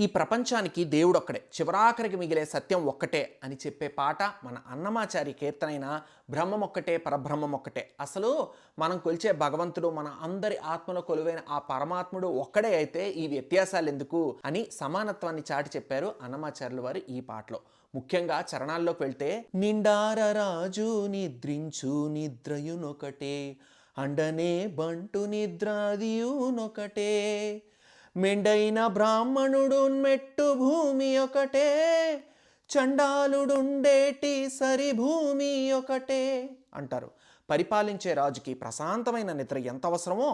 ఈ ప్రపంచానికి దేవుడొక్కడే, చివరాఖరికి మిగిలే సత్యం ఒక్కటే అని చెప్పే పాట మన అన్నమాచారి కీర్తనైన బ్రహ్మమొక్కటే పరబ్రహ్మమొక్కటే. అసలు మనం కొలిచే భగవంతుడు, మన అందరి ఆత్మలో కొలువైన ఆ పరమాత్ముడు ఒక్కడే అయితే ఈ వ్యత్యాసాలెందుకు అని సమానత్వాన్ని చాటి చెప్పారు అన్నమాచార్యుల వారు ఈ పాటలో. ముఖ్యంగా చరణాల్లోకి వెళ్తే, నిండార రాజు నిద్రించు నిద్రయునొకటే, అండనే బంటు నిద్రాదియునొకటే, మెండైన బ్రాహ్మణుడు మెట్టు భూమి ఒకటే, చండాలుడుండేటి సరి భూమి ఒకటే అంటారు. పరిపాలించే రాజుకి ప్రశాంతమైన నిద్ర ఎంత అవసరమో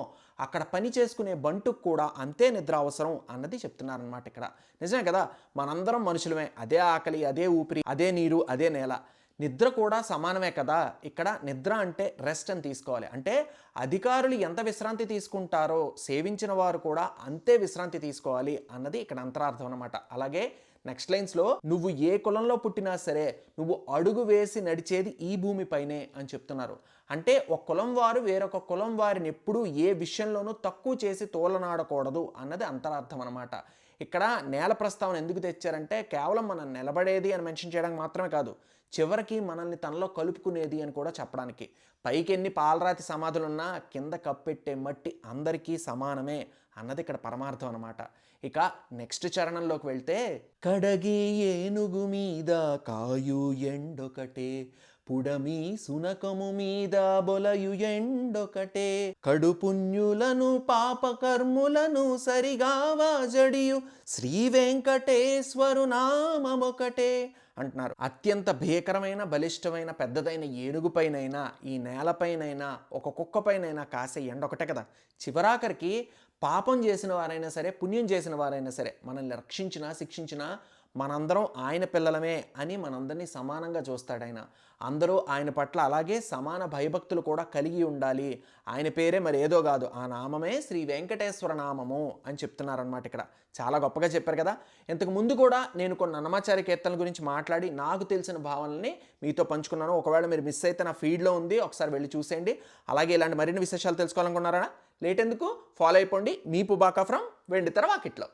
అక్కడ పని చేసుకునే బంటుకు కూడా అంతే నిద్ర అవసరం అన్నది చెప్తున్నారనమాట ఇక్కడ. నిజమే కదా, మనందరం మనుషులమే, అదే ఆకలి, అదే ఊపిరి, అదే నీరు, అదే నేల. నిద్ర కూడా సమానమే కదా. ఇక్కడ నిద్ర అంటే రెస్ట్ అని తీసుకోవాలి. అంటే అధికారులు ఎంత విశ్రాంతి తీసుకుంటారో సేవించిన వారు కూడా అంతే విశ్రాంతి తీసుకోవాలి అన్నది ఇక్కడ అంతరార్థం అనమాట. అలాగే నెక్స్ట్ లైన్స్లో, నువ్వు ఏ కులంలో పుట్టినా సరే నువ్వు అడుగు వేసి నడిచేది ఈ భూమిపైనే అని చెప్తున్నారు. అంటే ఒక కులం వారు వేరొక కులం వారిని ఎప్పుడూ ఏ విషయంలోనూ తక్కువ చేసి తోలనాడకూడదు అన్నది అంతరార్థం అనమాట. ఇక్కడ నేల ప్రస్తావన ఎందుకు తెచ్చారంటే కేవలం మనం నిలబడేది అని మెన్షన్ చేయడానికి మాత్రమే కాదు, చివరికి మనల్ని తనలో కలుపుకునేది అని కూడా చెప్పడానికి. పైకి ఎన్ని పాలరాతి సమాధులున్నా కింద కప్పెట్టే మట్టి అందరికీ సమానమే అన్నది ఇక్కడ పరమార్థం అనమాట. ఇక నెక్స్ట్ చరణంలోకి వెళ్తే, కడగి ఏనుగు మీద కాయు ఎండొకటే, పుడమి సునకము మీద బొలయు ఎండొకటే, కడుపుణ్యులను పాపకర్ములను సరిగావా జడియు శ్రీ వెంకటేశ్వరు నామమొకటే అంటున్నారు. అత్యంత భీకరమైన, బలిష్టమైన, పెద్దదైన ఏనుగుపైనైనా, ఈ నేలపైనైనా, ఒక కుక్కపైనైనా కాసే ఎండ ఒకటే కదా. చివరాఖరికి పాపం చేసిన వారైనా సరే, పుణ్యం చేసిన వారైనా సరే, మనల్ని రక్షించినా శిక్షించినా మనందరం ఆయన పిల్లలమే అని మనందరినీ సమానంగా చూస్తాడు ఆయన. అందరూ ఆయన పట్ల అలాగే సమాన భయభక్తులు కూడా కలిగి ఉండాలి. ఆయన పేరే మరి ఏదో కాదు, ఆ నామమే శ్రీ వెంకటేశ్వర నామము అని చెప్తున్నారనమాట ఇక్కడ. చాలా గొప్పగా చెప్పారు కదా. ఇంతకు ముందు కూడా నేను కొన్ని అన్నమాచార్య కీర్తనల గురించి మాట్లాడి నాకు తెలిసిన భావనల్ని మీతో పంచుకున్నాను. ఒకవేళ మీరు మిస్ అయితే నా ఫీడ్లో ఉంది, ఒకసారి వెళ్ళి చూసేయండి. అలాగే ఇలాంటి మరిన్ని విశేషాలు తెలుసుకోవాలనుకున్నారా? లేట్ ఎందుకు, ఫాలో అయిపోండి. మీ పుబాకా ఫ్రమ్ వెండితెర వాకిట్లో.